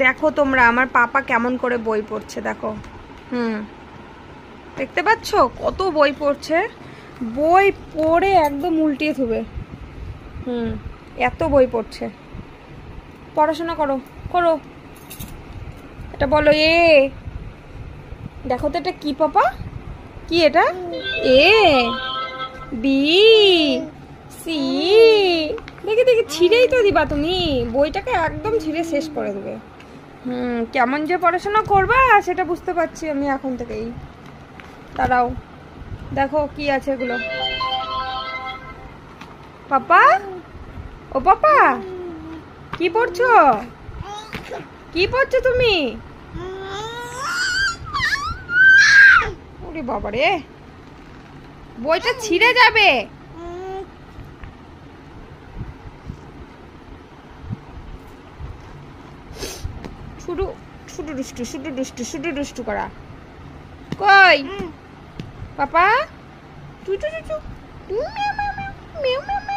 দেখো তোমরা আমার পাপা কেমন করে বই পড়ছে, দেখো। দেখতে পাচ্ছ কত বই পড়ছে, বই পড়ে একদম উল্টিয়ে থুবে। এত বই পড়ছে। পড়াশোনা করো করো। এটা বলো এ। দেখো তো এটা কি পাপা, কি এটা? A B C. দেখি দেখি, ছিঁড়েই তো দিবা তুমি, বইটাকে একদম ছিঁড়ে শেষ করে দেবে। কেমন যে পড়াশোনা করবা সেটা বুঝতে পারছি আমি এখন থেকেই। দাঁড়াও, দেখো কি আছে এগুলো। পাপা, ও পাপা, কি পড়ছো? কি পড়ছো তুমি? ওরে বাবা রে, বইটা ছিঁড়ে যাবে। শুধু শুধু দুষ্টু, শুধু দুষ্টু, শুধু দুষ্টু করা। কই পাপা, তুই তো মিয়াও মিয়াও মিয়াও মিয়াও।